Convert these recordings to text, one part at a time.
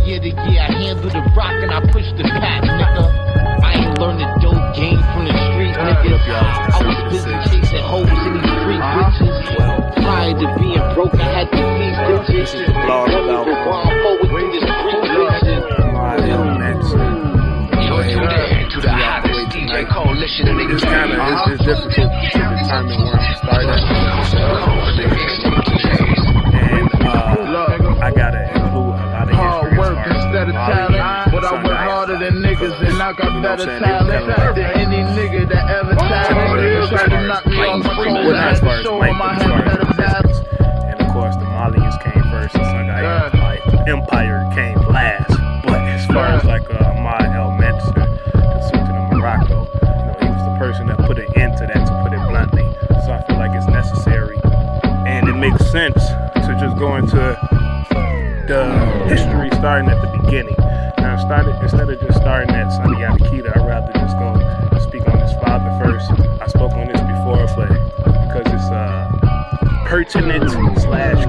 year to year. I handle the rock and I push the pack, nigga. I ain't learned the dope game from the street, nigga. I was busy chasing hoes in these street bitches. Prior to being broke, I had to see bitches. This is the blog about to the hottest DJ coalition of niggas. It's difficult to determine where I'm starting at. And I gotta include a lot of hard work instead of talent, but I work harder than niggas and I got better talent than any nigga that ever talent. Try to knock me off my toes, I had to show him I had better balance. And of course the Malians came first, and Sandaki Empire came last. But as far as like Ahmad Al Mansur, the Sultan of Morocco, he was the person that put an end to that, to put it bluntly. So I feel like it's necessary, and it makes sense to just go into the history starting at the beginning. Now, instead of just starting at Sandaki, I'd rather just go and speak on his father first. I spoke on this before, but because it's pertinent /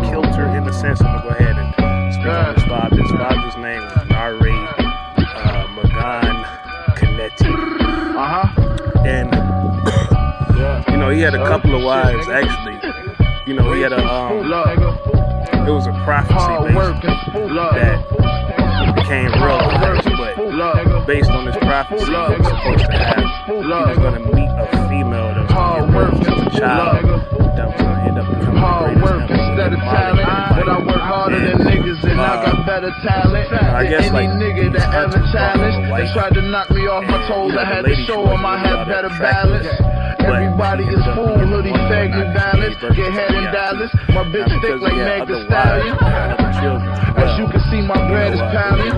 kilter in the sense, I'm gonna go ahead and speak on his father. His father's name was Maghan and he had a couple of wives actually. He had it was a prophecy that became real, but based on this prophecy, he was supposed to have, he was going to meet a female that was going to give birth to a child that was going to end up becoming the greatest instead of talent, but I work harder than niggas and I got better talent than any nigga that ever challenged. They tried to knock me off my toes, I had to show them I had better balance. Everybody is fool, hoodie, faggy balance, get head in Dallas. My bitch thick like Meg Thee Stallion. As you can see, my bread is pounding.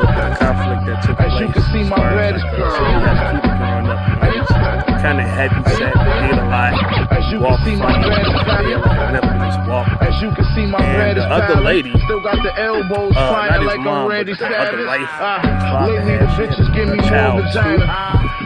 As you can see, my bread is curling. Kind of heavy set, did a lot. As you can see, my bread is pounding. As you can see, my bread is other lady, still got the elbows flying like I'm Randy Savage. Lately the bitches give me more vagina.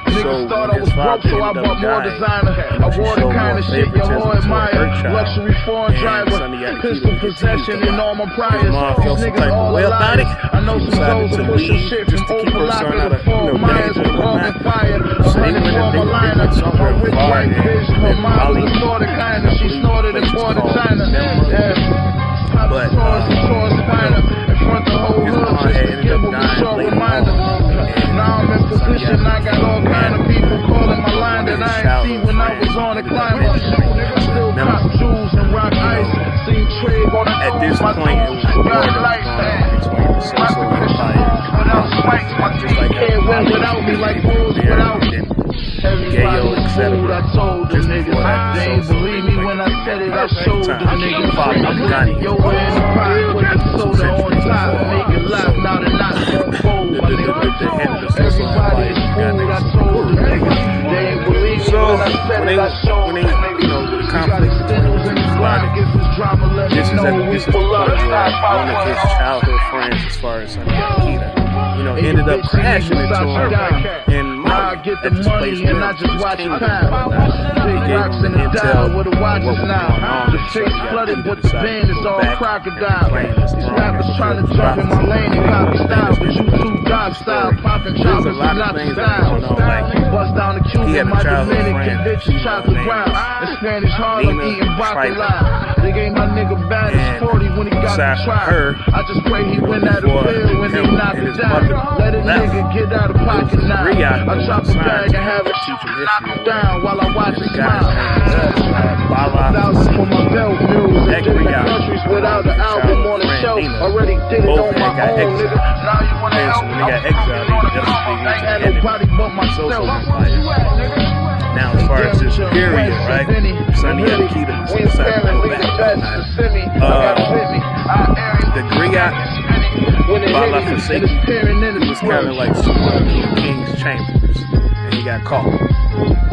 Niggas thought I was broke, so I bought more designer. I wore the kind of shit your whole admire. Luxury foreign driver, pistol possession and all my priors. These niggas all alive. I know some souls are pushing shit from overlapping to Fort Myers with on fire. Running for my liner, my rich white bitch, her mom was a sort of kind of. She snorted and bought to China. But Taurus Spiner in front of the whole hood, just to give them a short reminder. Now I'm in position, I got all kind of people calling my line that I ain't see when I was on the climber. Still cop jewels and rock ice, seen trade on the at this point, it was a war that was going on between the Social Empire. Just like without me, like fools without me. Everybody was fooled, I told them niggas. They ain't believe me when I said it, I showed them niggas. Yo, we're in the pot with the soda on top. Make it laugh, now they're not gonna fold, my nigga. Everybody is fooled, I told them niggas. They ain't believe me when I said it, I showed them niggas. The conflict between this is one of his childhood friends as far as Akita. Ended up crashing into him in Mali at this place where I just watch it pound. Big rocks in the dial with the watches now. The face flooded, but the band is all crocodile. These rappers trying to jump in my lane and copy style, but you too dog style, popping choppers is not the style. Bust down the Cuban, my Dominican bitches chop the ground. In Spanish Harlem eating bacala. They gave my nigga bad as 40 when he got the trial. I just pray he win that appeal when they knock it down. Let a nigga get out of pocket now. I drop a bag and have a knock him down while I watch him smile. Thousands for my belt mules in different countries without an album on the shelf. Already did it on my own, nigga. Now you wanna help me? I ain't had nobody but myself. Now, as far as this period, right? Sonny had a key to the side of the the Griot, Bala Faseki, he was kind of like the king's chambers, and he got caught.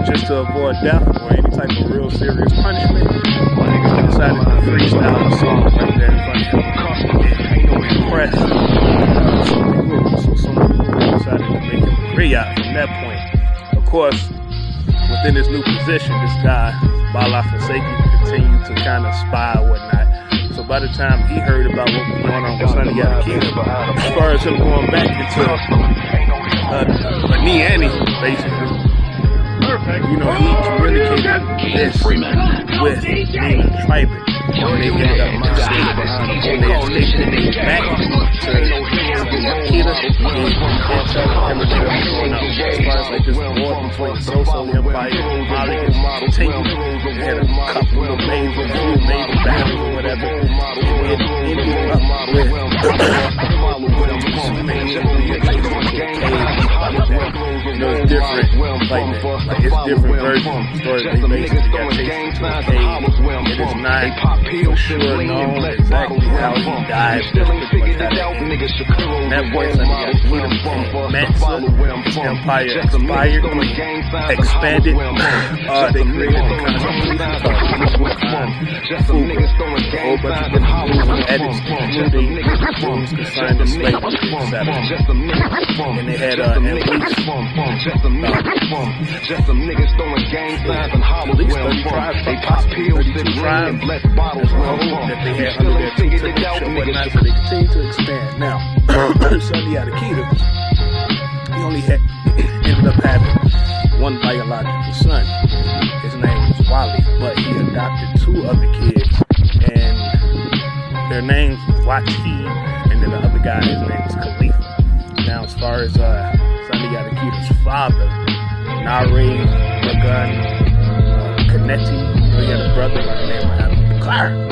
Just to avoid death or any type of real serious punishment, he decided to freestyle a song right there in front of him. And impressed. So some people decided to make him a Griot from that point. Of course, within his new position, this guy, Bala Faseki, continued to kind of spy or whatnot. So by the time he heard about what was going on with Sandaki, as far as him going back into Niani, basically, you know, he communicated this with Nina Tribe. And they ended up escaping. When they escaped back to Akita, as far as like this war between the Soso Empire and Mali continued. They had a couple of major battles or whatever. And it ended up with you know, it's different like that. Like it's different versions of the story. They basically got chased into a cave. It is not for sure known exactly how he died. That's pretty much how that that point, Sandaki became Mansa. His empire expanded. They created the constitution called Fuga. A whole bunch of different rules and edits, including rules concerning slavery, etc. And they had at least 30 tribes, they possibly 32 tribes that they had under their tutelage and whatnot, so they continue to expand. Now, Sandaki, he only ended up having one biological son. His name was Wali, but he adopted 2 other kids, and their names was Wati, and then the other guy, his name was Khalifa. Now, as far as Sandaki's father, Mansa Maghan, Kaneti, he had a brother by the name of Ahmad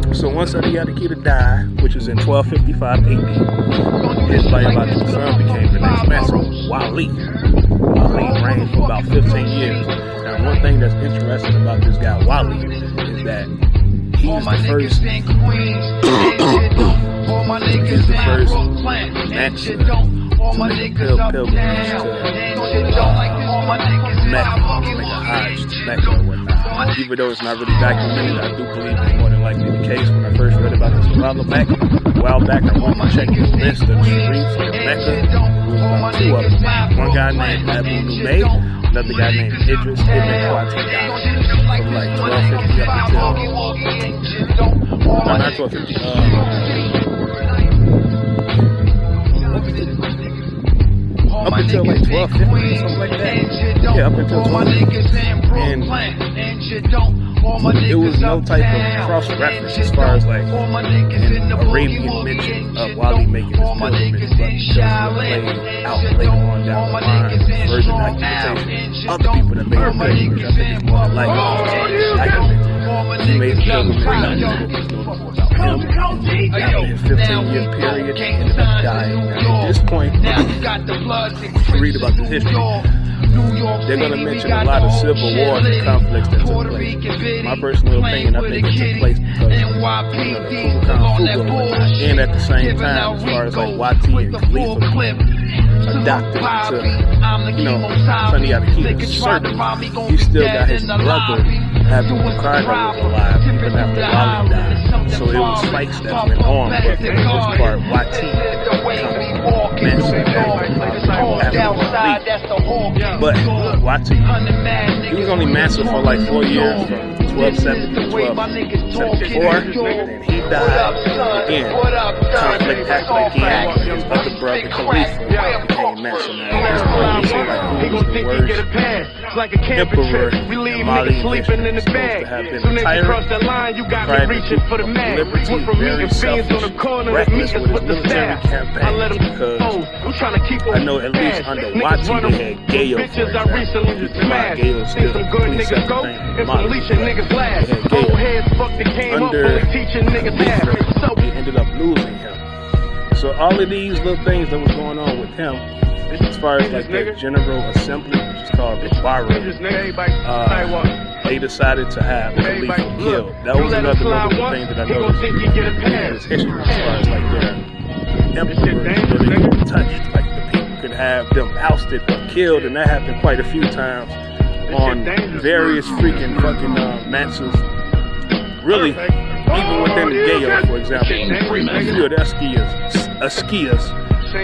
Al. So once Sandaki died, which was in 1255 AD, his biological son became the next master, Wali. Wali reigned for about 15 years. Now, one thing that's interesting about this guy, Wali, is that he's the first master to make pilgrimage to Mecca, make a Hajj to Mecca or whatnot. Even though it's not really documented, I do believe it's more than likely the case. When I first read about this a while back, I went to check the list of the streets of Mecca. It was about 2 of them. One guy named Abu Numay, another guy named Idris Ibn Kwati Ghana. From like 1250 up until, not 1250, up until like 1250 or something like that. Yeah, up until 1250. And it was no type of cross-reference as far as like an Arabian mention of Wali making his pilgrimage, but because it played out later on down the line, further documentation, other people that made a pilgrimage, I think it's more like documented. He made a pilgrimage, not just what was notable about him. After his 15-year period, he ended up dying. Now, at this point, if you read about the history, they're going to mention a lot of civil wars and conflicts that took place. My personal opinion, I think it took place because, you know, the Fuga and at the same time, as far as like Wati and Khalifa adopted to, you know, Sandaki, certainly he still got his brother after Ricardo was alive, even after Wali died. So it was fights that went on, but for the most part, Wati Mansa but Wati, he was only Mansa for like 4 years, from 1270 to 1274, and he died again. Conflict happened again, and his other brother Khalifa became Mansa. Now at this point, we say like who was the worst emperor in Mali history? Supposed to have been a tyrant, private for liberty, very selfish, reckless with his military campaign, because I know at least under Wati they had Gayo, for example. Gayo still a completely separate thing from Mali. They had Gayo. Under Khalifa, they ended up losing him. So all of these little things that was going on with him, as far as like their General Assembly, which is called the Barra, they decided to have Khalifa killed. That was another notable thing that I noticed in his history, as far as like their emperors, so they could be touched, like the people could have them ousted or killed, and that happened quite a few times on various freaking fucking Mansas. Really, even within the Gayo, for example, a few of the Askias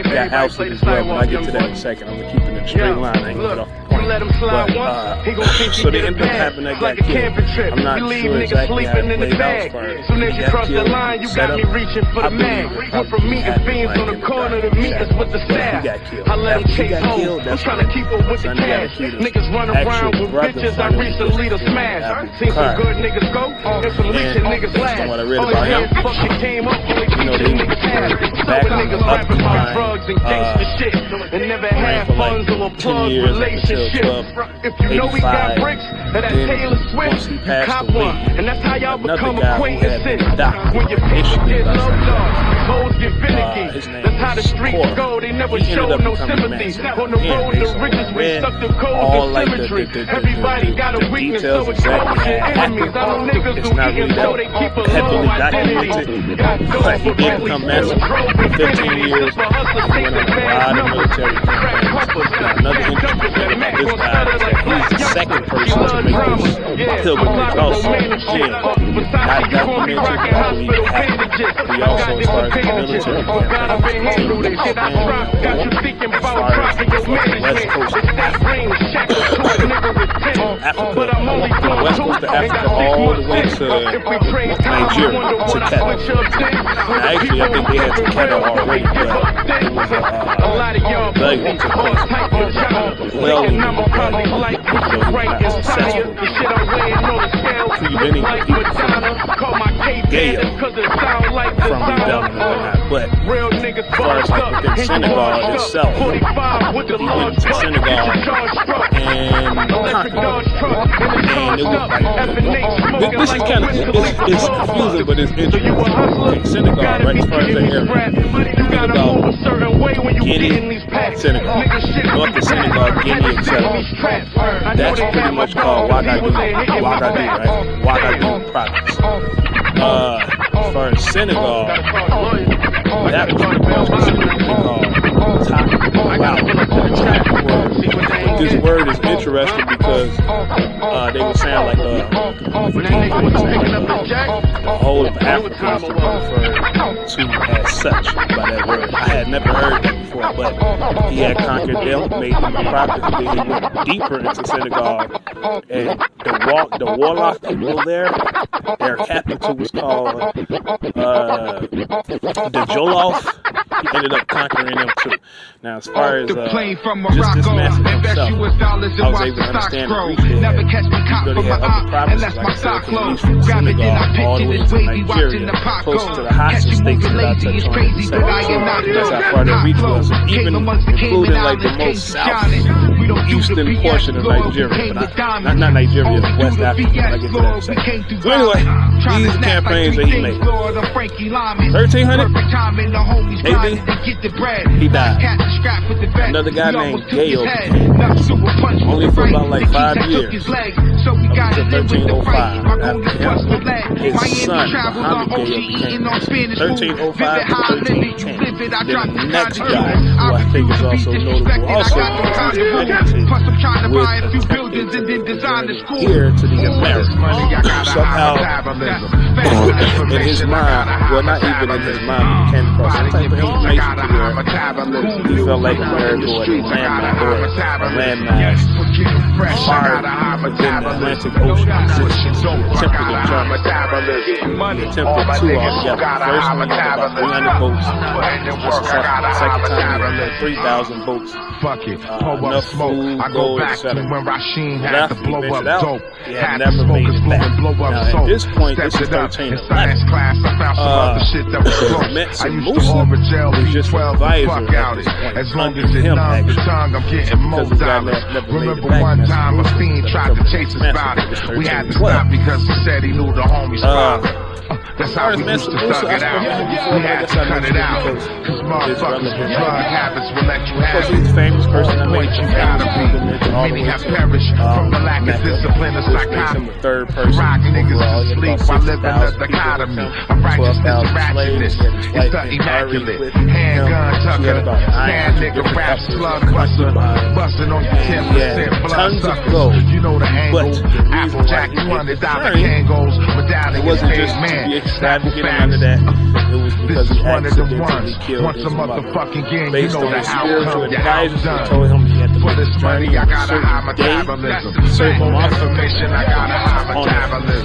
got ousted as well, but I get to that in a second. I'm gonna keep it in a straight line, I ain't gonna get off the point. let him slide once, he gon' think so they end up having that guy killed. I'm not sure exactly how it played out as far as soon as you cross the line, you got me reaching for the mag. Went from meeting fiends on the corner to meetings with the staff. I let him chase home, I'm trying to keep up with the cash. Niggas run around with bitches, I recently to smash. Seen some good niggas go, and some leeching niggas last. What I read about him, came up, you know, they niggas had. Some niggas rapping about drugs and gangsta shit, and never had funds or a plug relationship. If you know he got bricks, that Taylor Swift, you cop one, and that's how y'all become acquaintances. When your people get loved up, hoes get finicky. That's how the streets go, they never show no sympathy. On the road to riches, we stuck the code of symmetry. Everybody got a weakness, so expose your enemies. I know niggas who eatin' so they keep a low identity. But he did become massive for 15 years. He went on a lot of military campaigns. Now, another interesting thing about this guy is that he's the second person to make this pilgrimage also. Not documented, I believe it happened. He also, as far as the military campaign, as far as the west coast of Africa, from the west coast of Africa all the way to Nigeria, to Kenya. Actually, I think they had to Kenya already, but it was a rebellion that took place. Well, he was not successful. Preventing the people from Gale from rebelling and whatnot. But as far as like within Senegal itself, he went to Senegal and conquered. And it was like, this is kind of, it's confusing, but it's interesting. Okay, Senegal, right, as far as the area, you think about Guinea, Senegal, north of Senegal, Guinea, etc. That's pretty much called Ouagadougou, right? Ouagadougou province. As far as Senegal, that was pretty much specifically called This word is interesting because they were saying like the whole of Africa is referred to as such by that word. I had never heard that before, but he had conquered them, made them a province, then he went deeper into Senegal, and the warlock people there, their capital was called the Jolof. He ended up conquering them too. Now, as far as just this message himself, I was able to understand and appreciate that. Even though they had other provinces, like I said, from at least from Senegal all the way to Nigeria, closer to the hostile states that I touched on in a second. So that's how far their reach was, even including like the most southeastern portion of Nigeria, but not Nigeria, West Africa. I get to that in a second. So anyway, these campaigns that he made. 1300 AD, he died. Another guy named Gale became only for about like 5 years, up until 1305. After him, his son, Ahmad Djalla, became 1305 to 1310. Then the next guy, who I think is also notable, also with here to the Americas. Somehow, in his mind, well, not even in his mind, but he came across some type of information to where he felt like America was a landmass far within the Atlantic Ocean. Attempted to jump. He attempted two altogether. The first one, he had about 300 boats. The second time, he had 3,000 boats. Enough food, gold, etc. Left, he ventured out. He had never made it back. Now, at this point, this is 1311. Mansa Musa was just an advisor at this point, under him actually. And because this guy never made it back, Mansa Musa, we had to stop because he said he knew the homies father. That's how we used to thug it out. We had to cut it out because motherfuckers with drug habits will let you have it. He's a famous person that made you gotta be. Many have perished from the lack of discipline and psychotic. The third person rock niggas to sleep while living the dichotomy of righteousness and ratchetness. It's the immaculate handgun tucker. Sand nigga rap slug buster. Busting on your 10% blood suckers. You know the angle. Applejack running down the Kangos. It wasn't just to be extravagant under that. It was because he accidentally killed his mother. Based on his spiritual advisors who told him he had to make this journey on a certain day, certain month.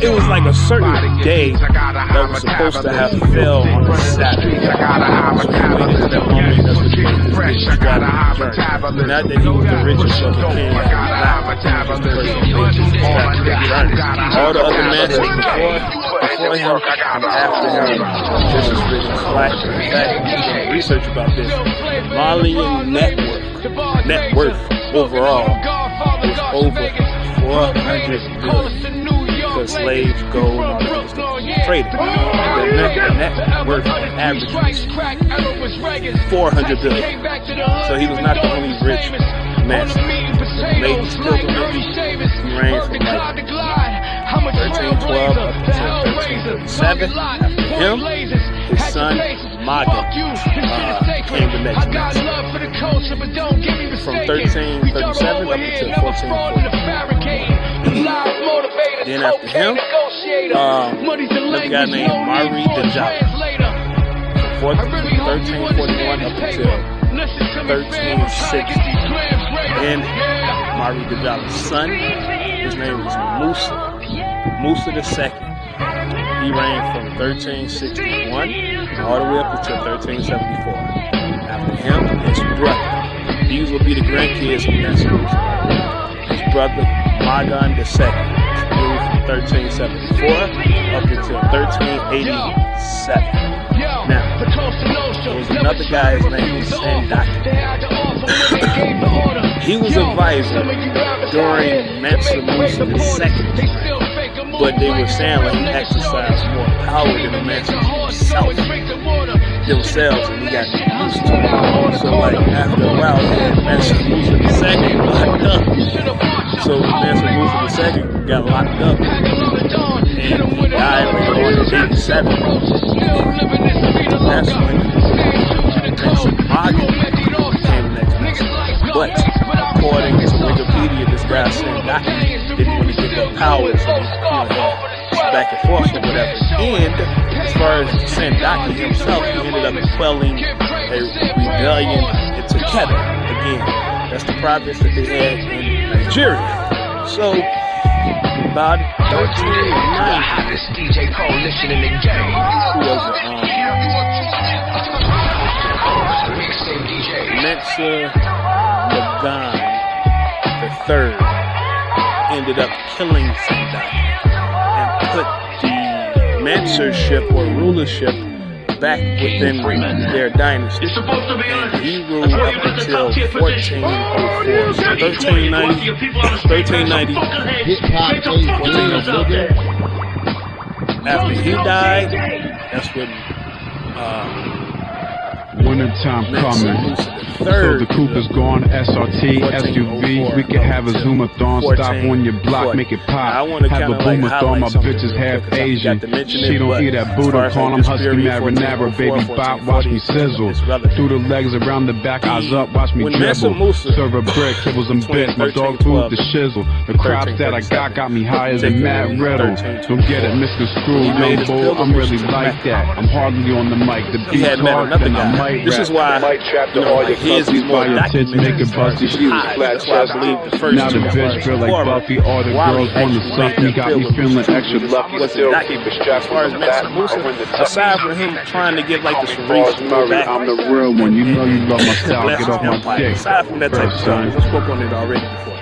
It was like a certain day that was supposed to have fell on a Saturday. So he waited that moment, that's what he made this big journey. Not that he was the richest of the king, not he was the person who made this journey. All the other Mansas before him and after him, this is written flat. In fact, research about this. Malian net worth overall is over 400 billion. Because slaves, gold, and all that other stuff traded. The net worth average was 400 billion. So he was not the only rich master. Ladies still the rich. He reigned from like 1312 up until 1337. After him, his son Maghan became the next master. From 1337 up until 1440. Then after him, another guy named Mari Djalla. From 1341 up until 1360. Then Mari Djalla's son, his name was Musa II. He reigned from 1361 all the way up until 1374. After him, his brother. These will be the grandkids of Mansa Musa. His brother, Maghan II, ruled from 1374 up until 1387. Now, there was another guy, his name was Sandaki. He was advisor during Mansa Musa II's reign, but they were saying like he exercised more power than the Mansa themselves, and he got used to it. So like after a while, Mansa Musa II locked up. So Mansa Musa II got locked up, and he died later on in 87. That's when Mansa Maghan became the next master. But according to Wikipedia, this guy Sandaki didn't want to give up power, so he had back and forth or whatever. And as far as Sandaki himself, he ended up quelling a rebellion into Kedah. Again, that's the province that they had in Nigeria. So, about 1390, who was it? Mansa Maghan III ended up killing Sandaki and put the Mansurship or rulership back within their dynasty. And he ruled up until 1390. After he died, that's when wintertime coming. So the coupe is gone, SRT, SUV. We can have a Zoomathon, stop on your block, make it pop. Have a boomathon, my bitch is half Asian. She don't eat that Buddha corn, I'm husky marinara, baby bop, watch me sizzle. Through the legs around the back, eyes up, watch me dribble. Serve a brick, kibbles and bits, my dog food the shizzle. The crops that I got me high as a mad riddle. Don't get it misconstrued, young bull, I'm really like that. I'm hardly on the mic, the beat's hard, then I might rap. This is why, you know, like his is more documented. That's why I believe the first now the bitch feel like Buffy, all the girls wanna suck me, got me feeling extra lucky. Still keep it strapped. As far as Mansa Musa, aside from him trying to get like the Sharice back, I'm the real one. You know you love my style. Get off my dick. Aside from that type of stuff, I spoke on it already before.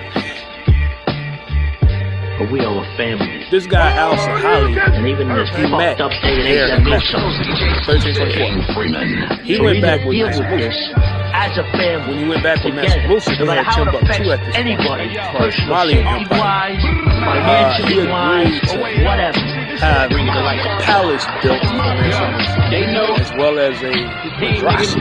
But we are a family. This guy Al Sahali, and even in this fucked up day and age that most of us 1324. He went back with Mansa Musa. As a family, when he went back with Mansa Musa, he had Timbuktu at this point, as far as Malian Empire. He agreed to have a palace built for Mansa Musa, as well as a madrasa.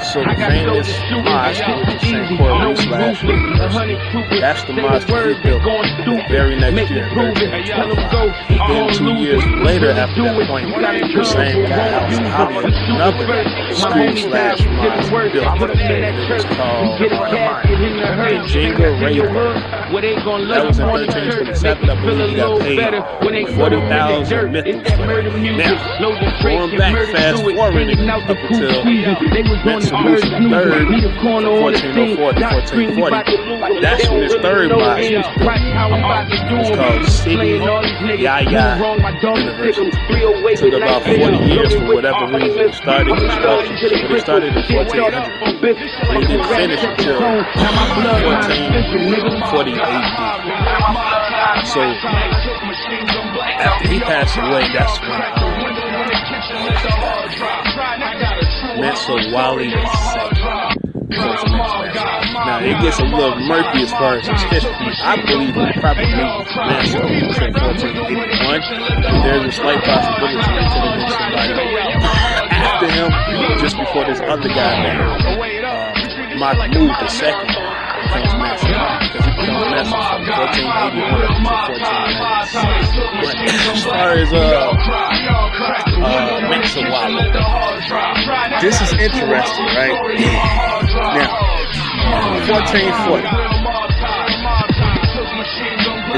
So the famous mosque, which is St. Corey/University, that's the mosque that he built the very next year, 1325. Then 2 years later, after that point, the same guy, another school/mosque built it. It was called Jinga Railway. That was in 1327. I believe he got paid 40,000 mithils for that. Now, going back, fast forwarding up until Mansa Musa III, 1404 to 1440. That's when his third mosque was built. It's called SE Guinea University. It took about 40 years for whatever reason to start construction. But it started in 1400. But he didn't finish until 1440 AD. So after he passed away, that's when Mansa Wali II. Now it gets a little murky as far as his history. I believe he probably Mansa Musa in 1481. There's a slight possibility that it could have been somebody after him, just before this other guy named Mahmud II becomes Mansa, because he becomes Mansa from 1481 to 1496. But as far as Mansa Wali, this is interesting, right? Now, 1440,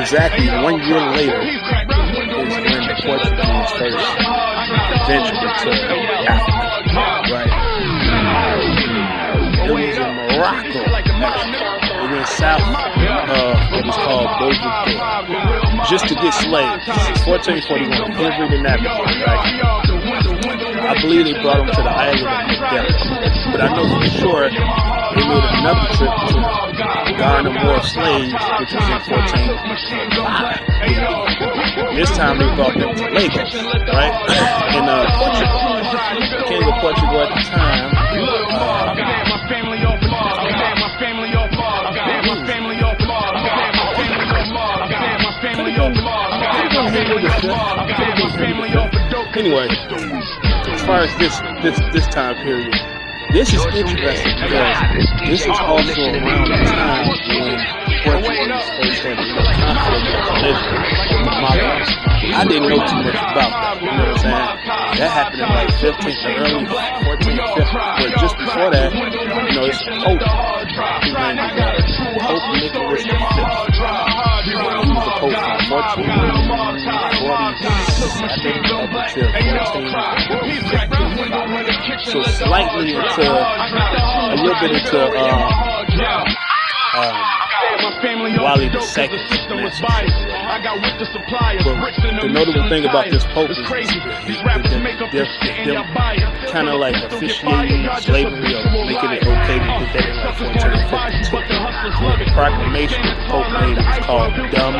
exactly 1 year later, is when the Portuguese first ventured into Africa, right? It was in Morocco, actually. It went south of what was called Bojangles, just to get slaves. This is 1441, Henry the Navigator, right? I believe they brought them to the island of Madeira, but I know for sure they made another trip to garner more slaves, which was in 1405. This time they brought them to Lagos, right? In Portugal. The king of Portugal at the time, anyway, as far as this time period, this is interesting because this is also around the time when Portuguese first had a conflict with religion with Muslims. I didn't know too much about that, you know what I'm saying? That happened in like 15th or early 14th, 15th, but just before that, you know, it's a Pope. His name is Pope Nicholas V. He was the Pope from 1447 up until 1455. So slightly into, a little bit into Wali II. But the notable thing about this Pope is they're kind of like officiating slavery or making it okay to do that in like 1452. The proclamation the Pope made was called Dum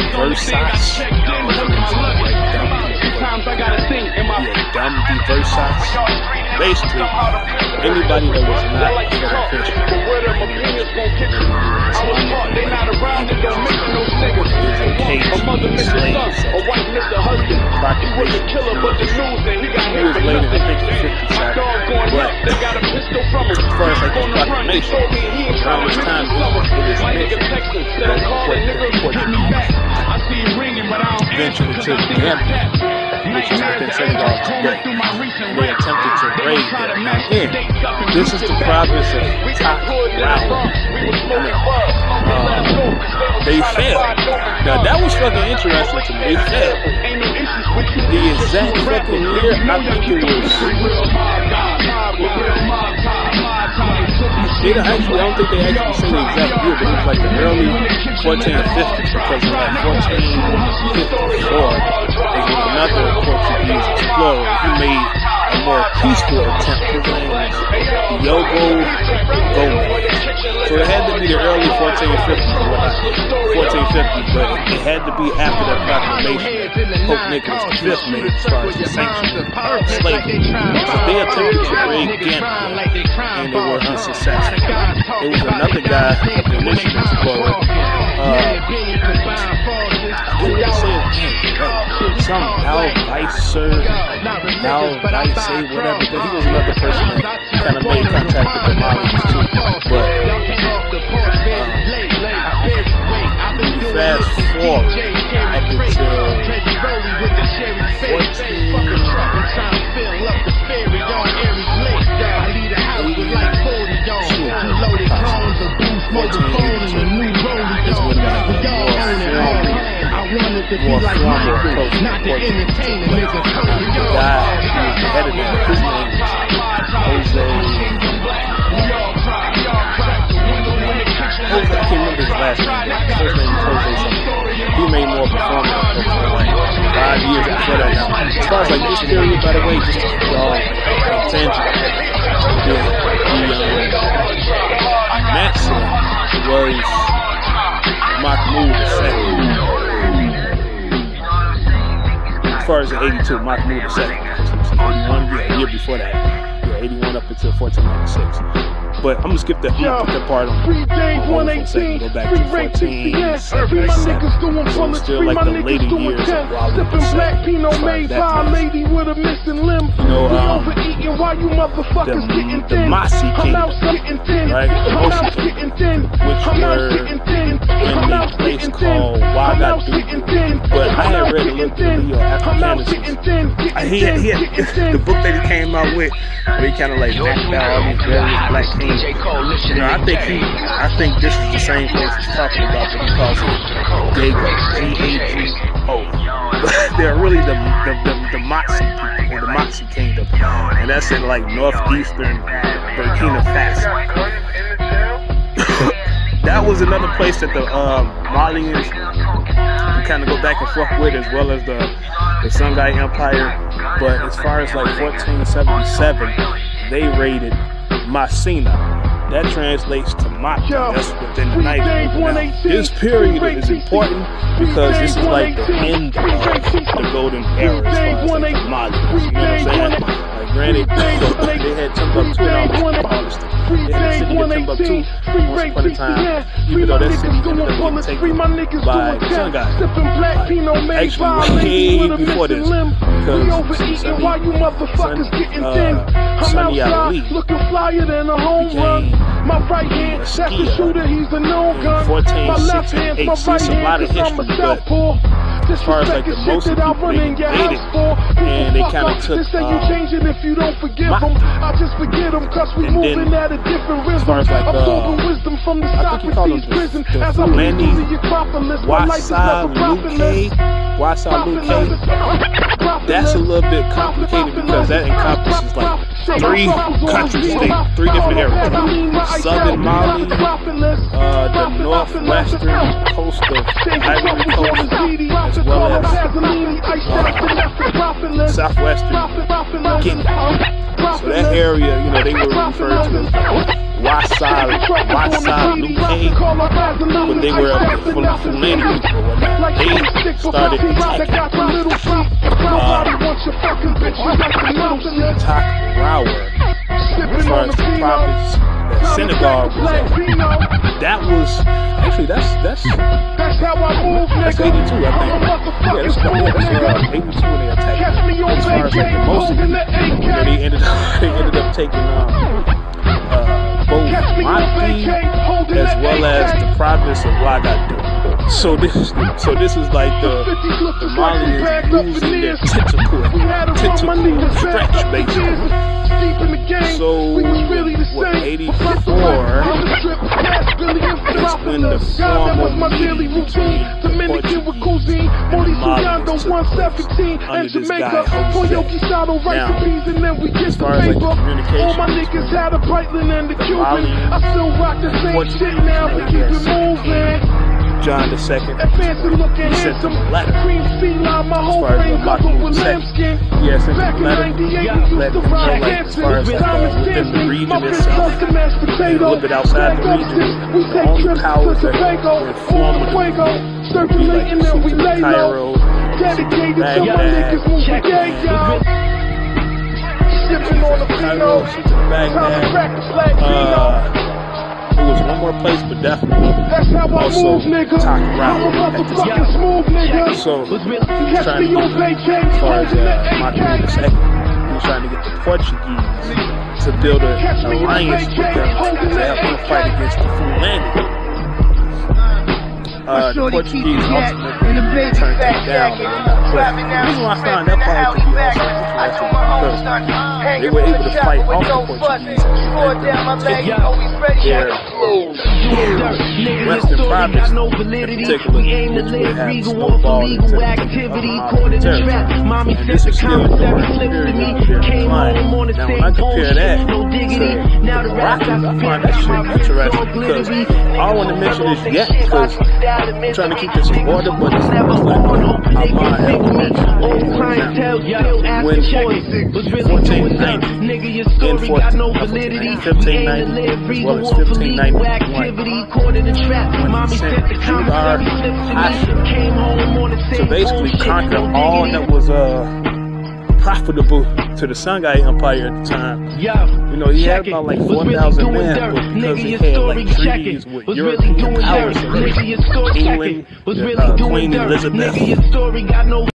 Diversas. Dum Diversas. Basically, anybody that was not a Christian is okay to be slaves. Proclamation. He was later, I think, the 50s. But as far as like this proclamation, around this time, it is mentioned that the Portuguese ventured into Gambia, which is within Senegal today. They attempted to raid there. Now again, this is the province of they failed. Now that was fucking interesting to me. They failed. The exact fucking year, I think it was. I don't think they actually said the exact year, but it was like the early 1450s, because in like 1454, they get another Portuguese explorer who made a more peaceful attempt. His name was Diogo Gomez. So it had to be the early 1450s, but it had to be after that proclamation that Pope Nicholas V made as far as the sanctioning of slavery. So they attempted to raid Gambia, and they were unsuccessful. There was another guy, the mission explorer, some Al-Vicer, whatever, but he was another person that kind of made contact with the Malians too. But fast forward up until 1482 more formal approach to the guy who was the head of that, his name was Jose, I can't remember his last name, his first name was Jose something. He made more performance approach for like 5 years before that now. As far as like this period, by the way, just to keep y'all tangent, Mansa was Mahmoud II. As far as the 82, Mahmoud II. 81, yeah, a year before that. Yeah, 81 up until 1496. But I'm gonna skip that. I'm gonna put that part on. 3 days, 118. Go back to 1477. So it's still like the later years of Sipping black Pinot made by a lady with a missing limb. You know, overeating while you motherfuckers getting the thin. Masi Kingdom, right? The Mosi Kingdom, which were in a place called Ouagadougou. But I had read a little bit of Africanus. He had the book that he came out with, where he kind of like mapped out all these various black kings. You know, I think this is the same place he's talking about, but he calls it Gago, G-A-G-O. But they're really the Motsi people, or the Motsi Kingdom, and that's in like northeastern Burkina Faso. That was another place that the Malians kind of go back and forth with, as well as the Sandaki Empire. But as far as like 1477, they raided Masina. That translates to Maki. That's within the night. Now, this period is important because this is like the end of the golden era as far as like the Malians. You know what I'm saying? Like, granted, they had Timbuktu and all this stuff. They had a city of Timbuktu once upon a time, even though that city ended up getting taken by the Sandaki. Actually, way before this, because Sunny Ali became my right hand, that's the shooter, he's a known gun. 1468. See, it's a lot of history, but as far as like the most of people, they invaded, and they kind of took if you don't forgive them, I just forget them, cause we moving at a different rhythm. As far as like wisdom from the I think you call them the Fulani, Wasaluke. That's a little bit complicated because that encompasses like 3 countries, 3 different areas. Southern Mali, the northwestern coast of Ivory Coast, as well as southwestern Guinea. So that area, you know, they were referred to as Wasaluke, but they were Fulani people or whatnot. They started attacking Takrawa. As far as the province that Senegal was at, that was actually that's 82, I think. Yeah, that's 82 when they attacked. As far as like the most, you know, they ended up taking both Mati as well as the province of Ouagadougou. So this is like the Malians losing their tentacle stretch, basically. So what, 84 is when the formal meeting between the Portuguese and the Malians took place under this guy, Jose. Now, as far as like the communication between the Malians and the Portuguese, John II, he sent them a letter. As far as Mahmoud II, he had sent them a letter, letting them know, like, as far as like, within the region itself, and a little bit outside the region, the only powers that were formidable would be like the Sultan of Cairo, Sultan of Baghdad, it was one more place, but definitely also top route at this time. So he was trying to get, as far as Maghan II, he was trying to get the Portuguese to build an alliance with them to help them fight against the Fulani. The Portuguese ultimately turned them down. But the reason why I found that part to be also interesting because they were able to fight off the Portuguese and take their western province in particular, which would have snowballed into the Ottoman territory. And this is still during their decline. Now when I compare that to the Moroccans, I find that shit interesting because all I want to mention is yet because I'm trying to keep this in order, but it's like Ahmad Al Mansur, for example, when 1490 in 1590 as well as 1591 when he sent Judar Pasha to basically conquer all that was profitable to the Sandaki Empire at the time. You know, he had about like 4,000 men, but because he had like treaties with European powers, England, Queen Elizabeth,